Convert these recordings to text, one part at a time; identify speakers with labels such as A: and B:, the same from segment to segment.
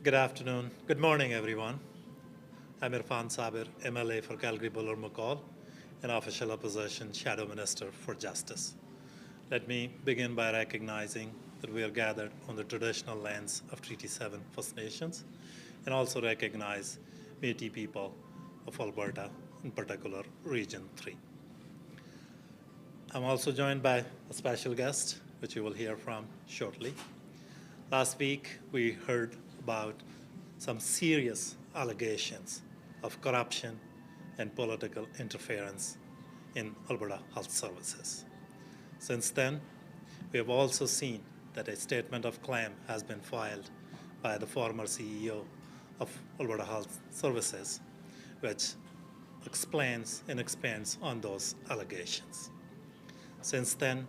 A: Good afternoon. Good morning, everyone. I'm Irfan Sabir, MLA for Calgary-Buller-McCall, and Official Opposition Shadow Minister for Justice. Let me begin by recognizing that we are gathered on the traditional lands of Treaty 7 First Nations, and also recognize Métis people of Alberta, in particular Region 3. I'm also joined by a special guest, which you will hear from shortly. Last week, we heard about some serious allegations of corruption and political interference in Alberta Health Services. Since then, we have also seen that a statement of claim has been filed by the former CEO of Alberta Health Services, which explains and expands on those allegations. Since then,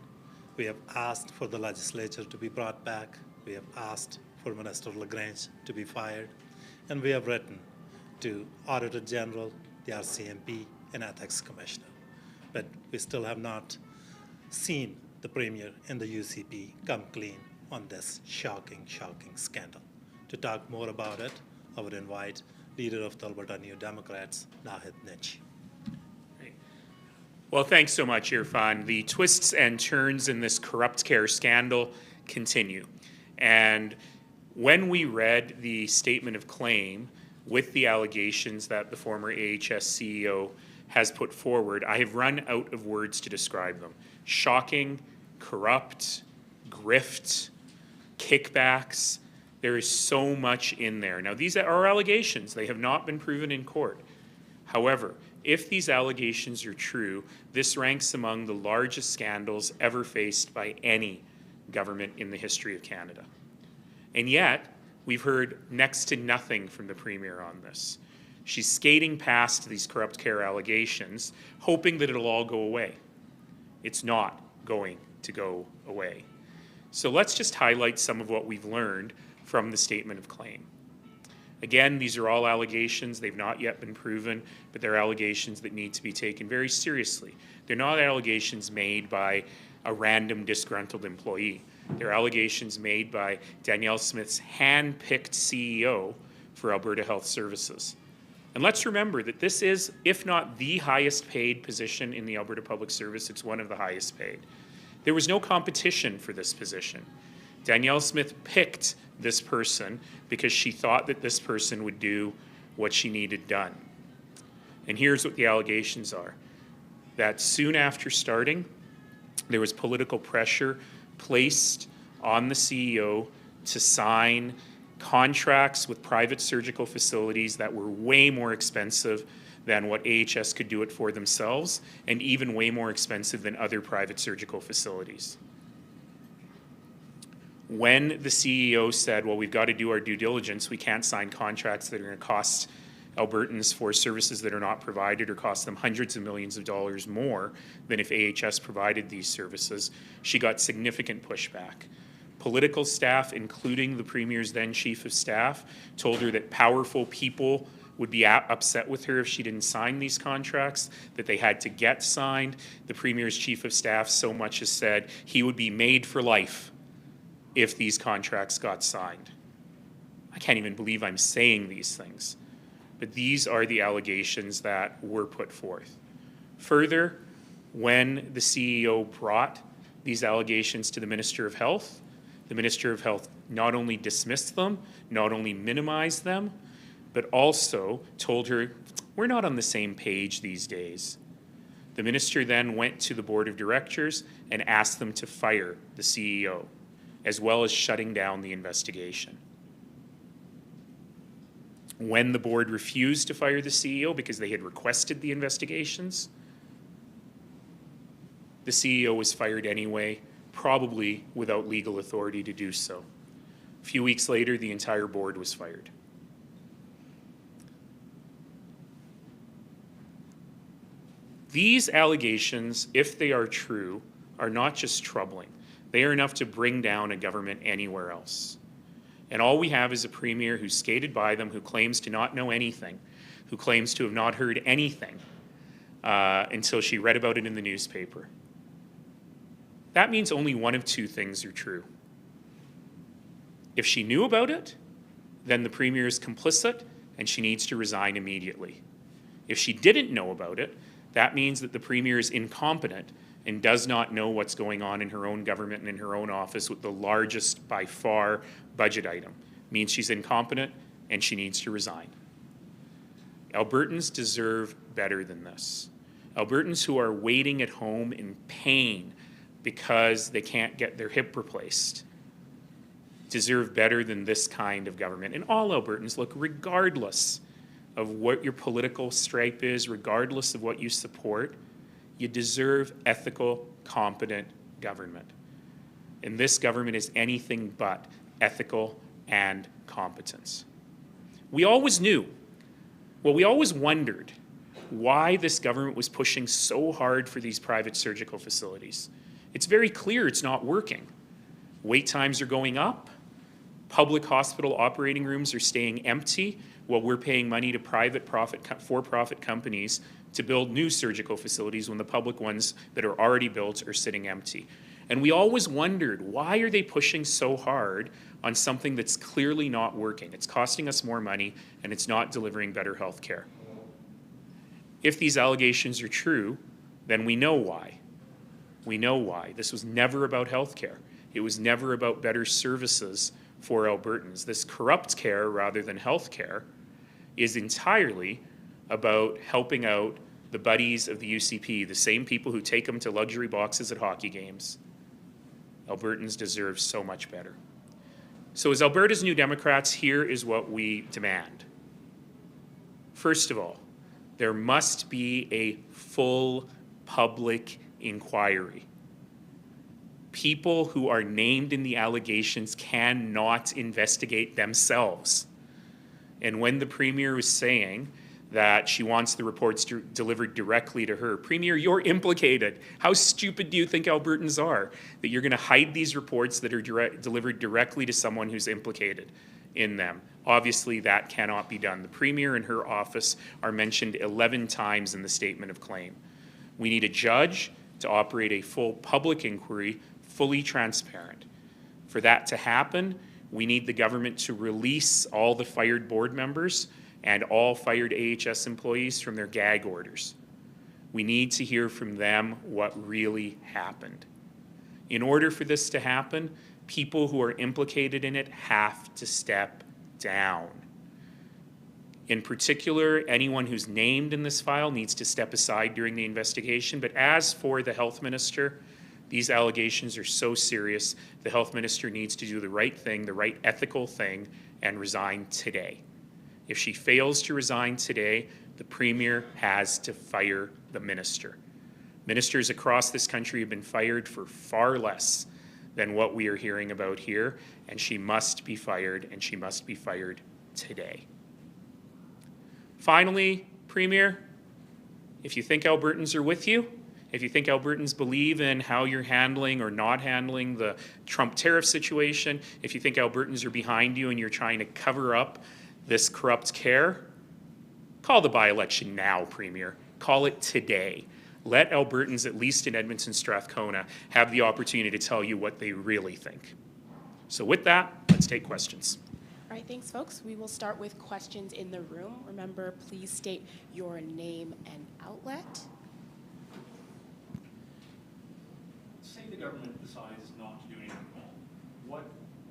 A: we have asked for the legislature to be brought back. We have asked for Minister Lagrange to be fired, and we have written to Auditor General, the RCMP, and Ethics Commissioner. But we still have not seen the Premier and the UCP come clean on this shocking scandal. To talk more about it, I would invite Leader of the Alberta New Democrats, Nahid Nitch.
B: Well, thanks so much, Irfan. The twists and turns in this CorruptCare scandal continue. And when we read the statement of claim with the allegations that the former AHS CEO has put forward, I have run out of words to describe them. Shocking, corrupt, grift, kickbacks. There is so much in there. Now, these are allegations. They have not been proven in court. However, if these allegations are true, this ranks among the largest scandals ever faced by any government in the history of Canada. And yet, we've heard next to nothing from the Premier on this. She's skating past these CorruptCare allegations, hoping that it'll all go away. It's not going to go away. So let's just highlight some of what we've learned from the statement of claim. Again, these are all allegations. They've not yet been proven, but they're allegations that need to be taken very seriously. They're not allegations made by a random disgruntled employee. They're allegations made by Danielle Smith's hand-picked CEO for Alberta Health Services. And let's remember that this is, if not the highest paid position in the Alberta Public Service, it's one of the highest paid. There was no competition for this position. Danielle Smith picked this person because she thought that this person would do what she needed done. And here's what the allegations are. That soon after starting, there was political pressure placed on the CEO to sign contracts with private surgical facilities that were way more expensive than what AHS could do it for themselves, and even way more expensive than other private surgical facilities. When the CEO said, well, we've got to do our due diligence, we can't sign contracts that are going to cost Albertans for services that are not provided or cost them hundreds of millions of dollars more than if AHS provided these services, she got significant pushback. Political staff, including the Premier's then Chief of Staff, told her that powerful people would be upset with her if she didn't sign these contracts, that they had to get signed. The Premier's Chief of Staff so much as said he would be made for life if these contracts got signed. I can't even believe I'm saying these things. But these are the allegations that were put forth. Further, when the CEO brought these allegations to the Minister of Health, the Minister of Health not only dismissed them, not only minimized them, but also told her, we're not on the same page these days. The Minister then went to the Board of Directors and asked them to fire the CEO, as well as shutting down the investigation. When the board refused to fire the CEO because they had requested the investigations, the CEO was fired anyway, probably without legal authority to do so. A few weeks later, the entire board was fired. These allegations, if they are true, are not just troubling. They are enough to bring down a government anywhere else. And all we have is a Premier who skated by them, who claims to not know anything, who claims to have not heard anything until she read about it in the newspaper. That means only one of two things are true. If she knew about it, then the Premier is complicit and she needs to resign immediately. If she didn't know about it, that means that the Premier is incompetent and does not know what's going on in her own government and in her own office with the largest, by far, budget item. It means she's incompetent and she needs to resign. Albertans deserve better than this. Albertans who are waiting at home in pain because they can't get their hip replaced deserve better than this kind of government. And all Albertans, look, regardless of what your political stripe is, regardless of what you support, you deserve ethical, competent government. And this government is anything but ethical and competence. We always knew, well, we always wondered why this government was pushing so hard for these private surgical facilities. It's very clear it's not working. Wait times are going up. Public hospital operating rooms are staying empty while we're paying money to private for-profit companies to build new surgical facilities when the public ones that are already built are sitting empty. And we always wondered, why are they pushing so hard on something that's clearly not working? It's costing us more money and it's not delivering better health care. If these allegations are true, then we know why. We know why. This was never about health care. It was never about better services for Albertans. This CorruptCare rather than health care is entirely about helping out the buddies of the UCP, the same people who take them to luxury boxes at hockey games. Albertans deserve so much better. So as Alberta's New Democrats, here is what we demand. First of all, there must be a full public inquiry. People who are named in the allegations cannot investigate themselves. And when the Premier was saying that she wants the reports delivered directly to her, Premier, you're implicated. How stupid do you think Albertans are that you're going to hide these reports that are delivered directly to someone who's implicated in them? Obviously, that cannot be done. The Premier and her office are mentioned 11 times in the statement of claim. We need a judge to operate a full public inquiry, fully transparent. For that to happen, we need the government to release all the fired board members and all fired AHS employees from their gag orders. We need to hear from them what really happened. In order for this to happen, people who are implicated in it have to step down. In particular, anyone who's named in this file needs to step aside during the investigation. But as for the health minister, these allegations are so serious, the health minister needs to do the right thing, the right ethical thing, and resign today. If she fails to resign today, the Premier has to fire the minister. Ministers across this country have been fired for far less than what we are hearing about here, and she must be fired, and she must be fired today. Finally, Premier, if you think Albertans are with you, if you think Albertans believe in how you're handling or not handling the Trump tariff situation, if you think Albertans are behind you and you're trying to cover up this CorruptCare, call the by-election now, Premier. Call it today. Let Albertans, at least in Edmonton, Strathcona, have the opportunity to tell you what they really think. So with that, let's take questions.
C: All right, thanks, folks. We will start with questions in the room. Remember, please state your name and outlet.
D: Say the government decides not to do anything at all.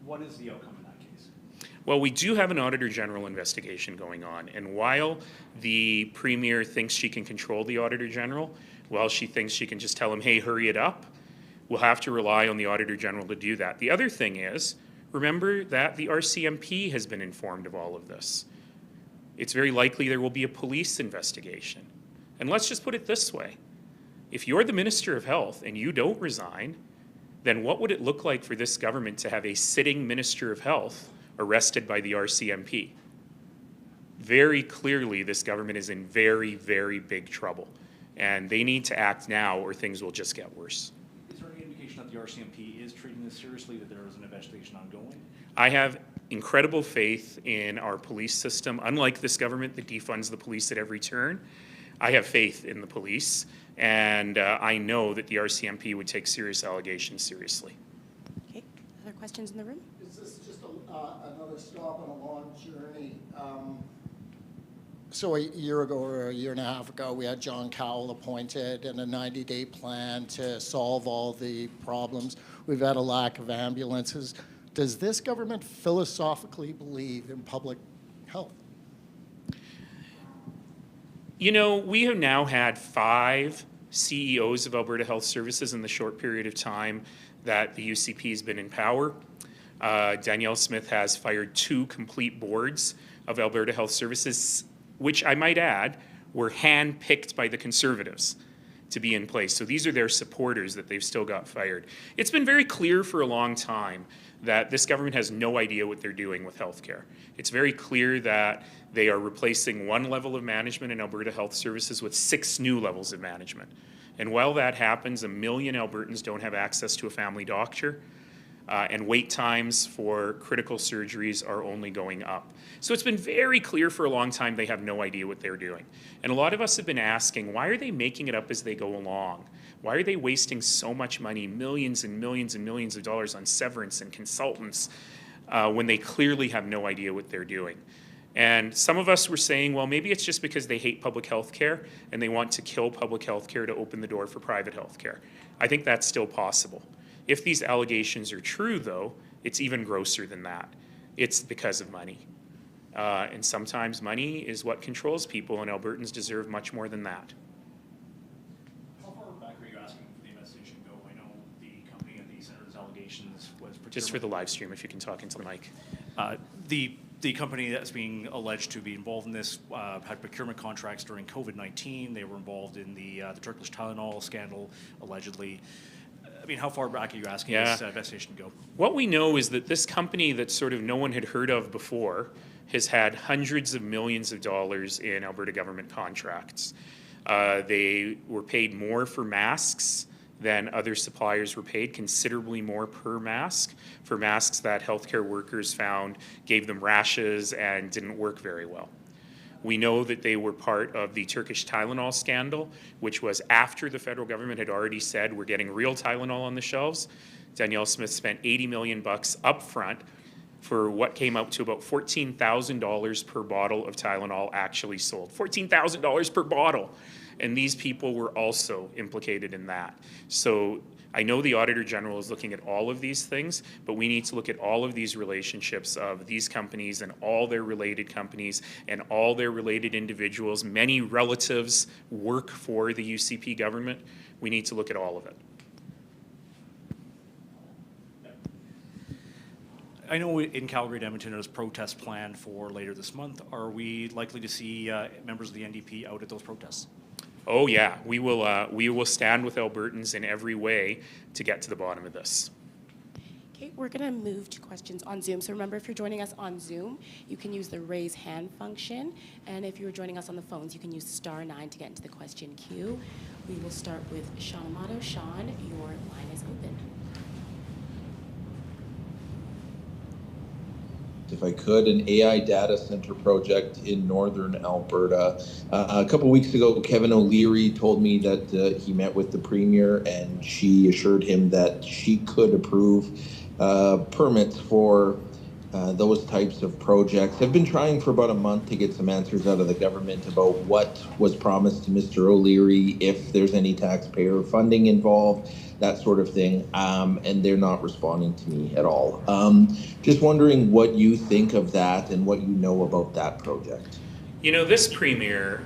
D: What is the outcome in that case?
B: Well, we do have an Auditor General investigation going on, and while the Premier thinks she can control the Auditor General, while she thinks she can just tell him, hey, hurry it up, we'll have to rely on the Auditor General to do that. The other thing is, remember that the RCMP has been informed of all of this. It's very likely there will be a police investigation. And let's just put it this way. If you're the Minister of Health and you don't resign, then what would it look like for this government to have a sitting Minister of Health arrested by the RCMP? Very clearly, this government is in very, very big trouble. And they need to act now or things will just get worse.
D: Is there any indication that the RCMP is treating this seriously, that there is an investigation ongoing?
B: I have incredible faith in our police system. Unlike this government that defunds the police at every turn, I have faith in the police, and I know that the RCMP would take serious allegations seriously.
C: Okay, Other questions in the room?
E: Is this just another stop on a long journey? So a year ago or a year and a half ago, we had John Cowell appointed and a 90-day plan to solve all the problems. We've had a lack of ambulances. Does this government philosophically believe in public health?
B: You know, we have now had 5 CEOs of Alberta Health Services in the short period of time that the UCP has been in power. Danielle Smith has fired 2 complete boards of Alberta Health Services, which I might add were hand-picked by the Conservatives to be in place. So these are their supporters that they've still got fired. It's been very clear for a long time that this government has no idea what they're doing with healthcare. It's very clear that they are replacing 1 level of management in Alberta Health Services with 6 new levels of management. And while that happens, 1 million Albertans don't have access to a family doctor, and wait times for critical surgeries are only going up. So it's been very clear for a long time they have no idea what they're doing. And a lot of us have been asking, why are they making it up as they go along? Why are they wasting so much money, millions and millions and millions of dollars on severance and consultants, when they clearly have no idea what they're doing? And some of us were saying, well, maybe it's just because they hate public health care and they want to kill public health care to open the door for private health care. I think that's still possible. If these allegations are true, though, it's even grosser than that. It's because of money. And sometimes money is what controls people, and Albertans deserve much more than that.
D: How far back are you asking for the investigation to go? I know the company and the senator's allegations was
B: Just for the live stream, if you can talk into the mic.
D: The company that's being alleged to be involved in this had procurement contracts during COVID-19. They were involved in the Turkish Tylenol scandal, allegedly. I mean, how far back are you asking this investigation to go?
B: What we know is that this company that sort of no one had heard of before has had hundreds of millions of dollars in Alberta government contracts. They were paid more for masks than other suppliers were paid, considerably more per mask, for masks that healthcare workers found gave them rashes and didn't work very well. We know that they were part of the Turkish Tylenol scandal, which was after the federal government had already said we're getting real Tylenol on the shelves. Danielle Smith spent $80 million up front for what came out to about $14,000 per bottle of Tylenol actually sold. $14,000 per bottle. And these people were also implicated in that. So I know the Auditor General is looking at all of these things, but we need to look at all of these relationships of these companies and all their related companies and all their related individuals. Many relatives work for the UCP government. We need to look at all of it.
D: I know in Calgary and Edmonton there's protests planned for later this month. Are we likely to see members of the NDP out at those protests?
B: Oh yeah, we will stand with Albertans in every way to get to the bottom of this.
C: Okay, we're going to move to questions on Zoom. So remember, if you're joining us on Zoom, you can use the raise hand function. And if you're joining us on the phones, you can use *9 to get into the question queue. We will start with Sean Amato. Sean, your line is open.
F: If I could, an AI data center project in northern Alberta. A couple weeks ago, Kevin O'Leary told me that he met with the Premier and she assured him that she could approve permits for those types of projects. I've been trying for about a month to get some answers out of the government about what was promised to Mr. O'Leary, if there's any taxpayer funding involved, that sort of thing, and they're not responding to me at all. Just wondering what you think of that and what you know about that project.
B: You know, this Premier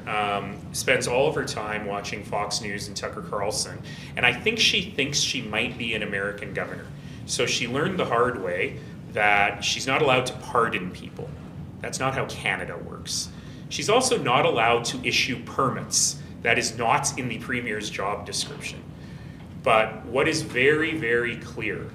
B: spends all of her time watching Fox News and Tucker Carlson, and I think she thinks she might be an American governor. So she learned the hard way that she's not allowed to pardon people. That's not how Canada works. She's also not allowed to issue permits. That is not in the Premier's job description. But what is very, very clear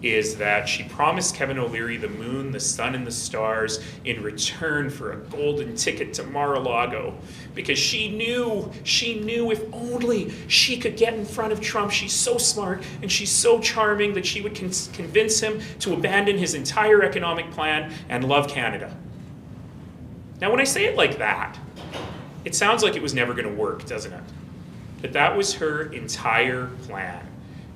B: is that she promised Kevin O'Leary the moon, the sun, and the stars in return for a golden ticket to Mar-a-Lago, because she knew if only she could get in front of Trump. She's so smart and she's so charming that she would convince him to abandon his entire economic plan and love Canada. Now, when I say it like that, it sounds like it was never going to work, doesn't it? But that was her entire plan.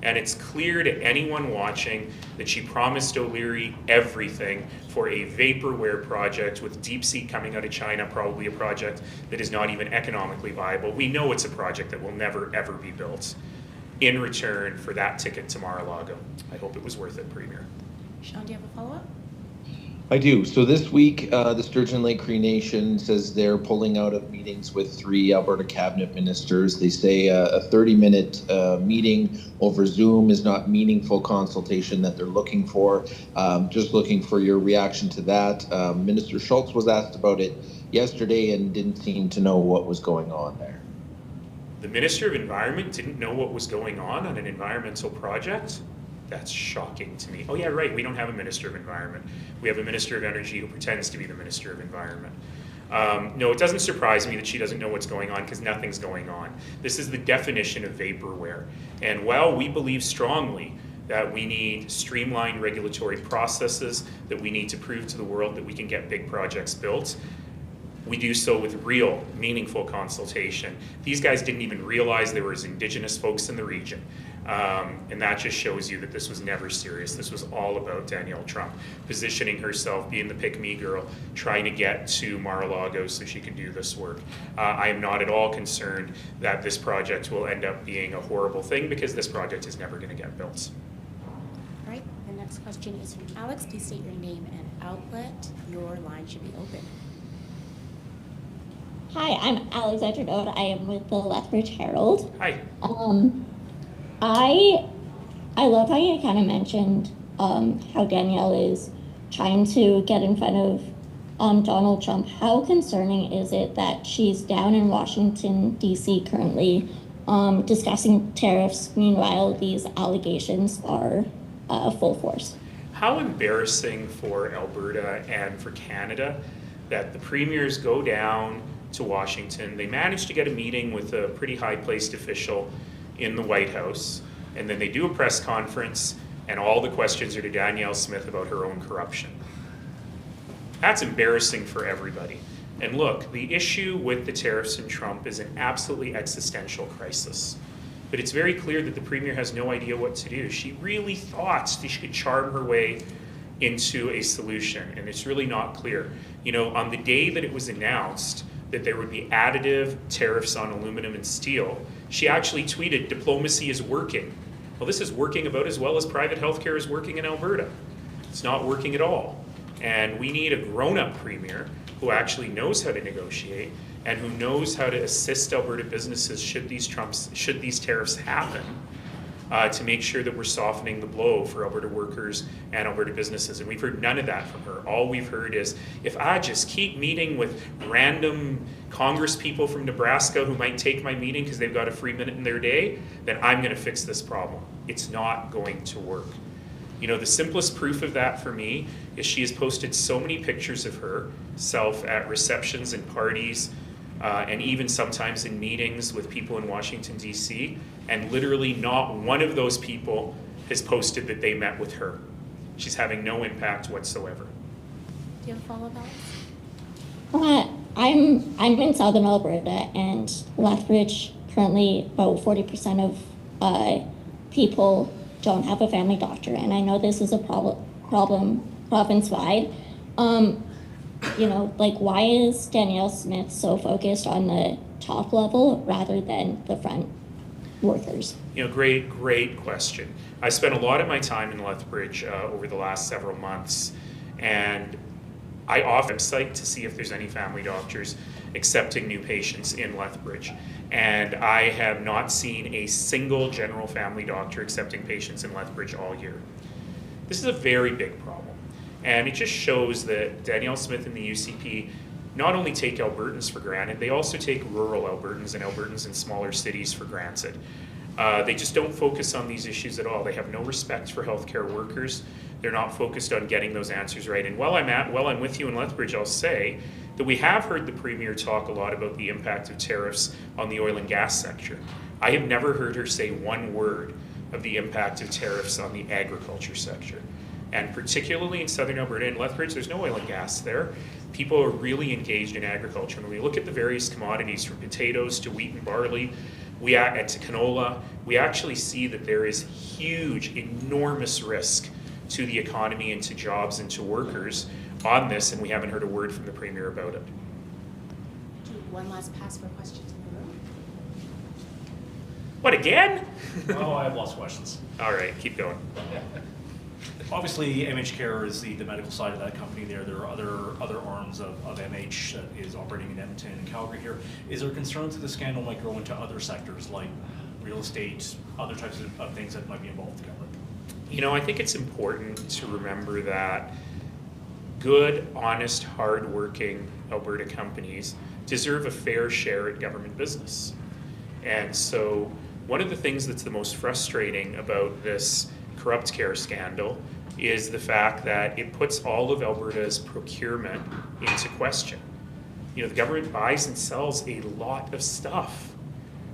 B: And it's clear to anyone watching that she promised O'Leary everything for a vaporware project with deep sea coming out of China, probably a project that is not even economically viable. We know it's a project that will never, ever be built in return for that ticket to Mar-a-Lago. I hope it was worth it, Premier.
C: Sean, do you have a follow-up?
F: I do. So this week, the Sturgeon Lake Cree Nation says they're pulling out of meetings with 3 Alberta cabinet ministers. They say a 30-minute meeting over Zoom is not meaningful consultation that they're looking for. Just looking for your reaction to that. Minister Schultz was asked about it yesterday and didn't seem to know what was going on there.
B: The Minister of Environment didn't know what was going on an environmental project? That's shocking to me. Oh yeah, right, we don't have a Minister of Environment. We have a Minister of Energy who pretends to be the Minister of Environment. No, it doesn't surprise me that she doesn't know what's going on because nothing's going on. This is the definition of vaporware. And while we believe strongly that we need streamlined regulatory processes, that we need to prove to the world that we can get big projects built, we do so with real, meaningful consultation. These guys didn't even realize there was Indigenous folks in the region. And that just shows you that this was never serious. This was all about Danielle Trump positioning herself, being the pick-me girl, trying to get to Mar-a-Lago so she can do this work. I am not at all concerned that this project will end up being a horrible thing because this project is never going to get built.
C: All right, the next question is from Alex. Please state your name and outlet. Your line should be open.
G: Hi, I'm Alexandra Node. I am with the Lethbridge Herald.
B: Hi.
G: I love how you kind of mentioned how Danielle is trying to get in front of Donald Trump. How concerning is it that she's down in Washington, D.C. currently discussing tariffs? Meanwhile, these allegations are full force.
B: How embarrassing for Alberta and for Canada that the premiers go down to Washington. They manage to get a meeting with a pretty high-placed official in the White House, and then they do a press conference, and all the questions are to Danielle Smith about her own corruption. That's embarrassing for everybody. And look, the issue with the tariffs and Trump is an absolutely existential crisis. But it's very clear that the Premier has no idea what to do. She really thought she could charm her way into a solution, and it's really not clear. You know, on the day that it was announced that there would be additive tariffs on aluminum and steel, she actually tweeted, "Diplomacy is working." Well, this is working about as well as private healthcare is working in Alberta. It's not working at all. And we need a grown-up Premier who actually knows how to negotiate and who knows how to assist Alberta businesses should these tariffs happen, to make sure that we're softening the blow for Alberta workers and Alberta businesses. And we've heard none of that from her. All we've heard is, if I just keep meeting with random Congress people from Nebraska who might take my meeting because they've got a free minute in their day, then I'm going to fix this problem. It's not going to work. You know, the simplest proof of that for me is she has posted so many pictures of herself at receptions and parties, and even sometimes in meetings with people in Washington, D.C., and literally not one of those people has posted that they met with her. She's having no impact whatsoever.
C: Do you have a follow-up, Alex?
G: I'm in Southern Alberta, and Lethbridge, currently about 40% of people don't have a family doctor, and I know this is a problem province-wide. You know, like, why is Danielle Smith so focused on the top level rather than the front workers?
B: You know, great question. I spent a lot of my time in Lethbridge over the last several months, and I offer a website to see if there's any family doctors accepting new patients in Lethbridge. And I have not seen a single general family doctor accepting patients in Lethbridge all year. This is a very big problem. And it just shows that Danielle Smith and the UCP not only take Albertans for granted, they also take rural Albertans and Albertans in smaller cities for granted. They just don't focus on these issues at all. They have no respect for healthcare workers. They're not focused on getting those answers right. And while I'm with you in Lethbridge, I'll say that we have heard the Premier talk a lot about the impact of tariffs on the oil and gas sector. I have never heard her say one word of the impact of tariffs on the agriculture sector. And particularly in Southern Alberta and Lethbridge, there's no oil and gas there. People are really engaged in agriculture. And when we look at the various commodities, from potatoes to wheat and barley, and to canola, we actually see that there is huge, enormous risk to the economy and to jobs and to workers on this, and we haven't heard a word from the Premier about it.
C: Do one last pass for questions in the room.
B: What, again?
D: Oh, I have lots of questions.
B: All right, keep going.
D: Obviously, MHCare is the medical side of that company there. There are other arms of MH that is operating in Edmonton and Calgary here. Is there concerns that the scandal might grow into other sectors like real estate, other types of things that might be involved with the government?
B: You know, I think it's important to remember that good, honest, hard-working Alberta companies deserve a fair share at government business. And so one of the things that's the most frustrating about this CorruptCare scandal is the fact that it puts all of Alberta's procurement into question. You know, the government buys and sells a lot of stuff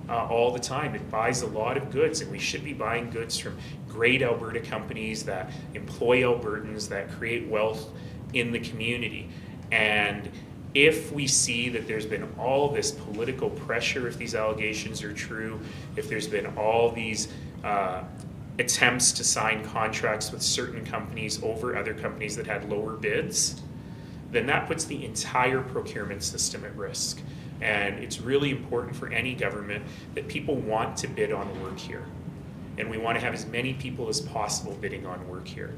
B: all the time. It buys a lot of goods, and we should be buying goods from great Alberta companies that employ Albertans, that create wealth in the community. And if we see that there's been all this political pressure, if these allegations are true, if there's been all these attempts to sign contracts with certain companies over other companies that had lower bids, then that puts the entire procurement system at risk. And it's really important for any government that people want to bid on work here. And we want to have as many people as possible bidding on work here.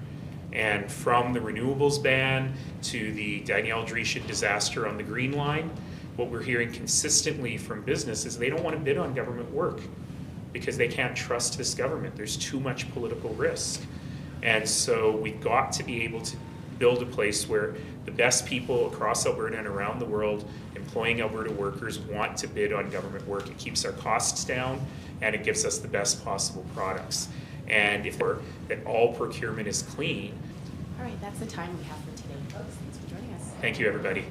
B: And from the renewables ban to the Danielle disaster on the Green Line, what we're hearing consistently from business is they don't want to bid on government work because they can't trust this government. There's too much political risk. And so we've got to be able to build a place where the best people across Alberta and around the world employing Alberta workers want to bid on government work. It keeps our costs down and it gives us the best possible products. And if we're, that all procurement is clean.
C: All right, that's the time we have for today, folks. Thanks for joining us.
B: Thank you, everybody.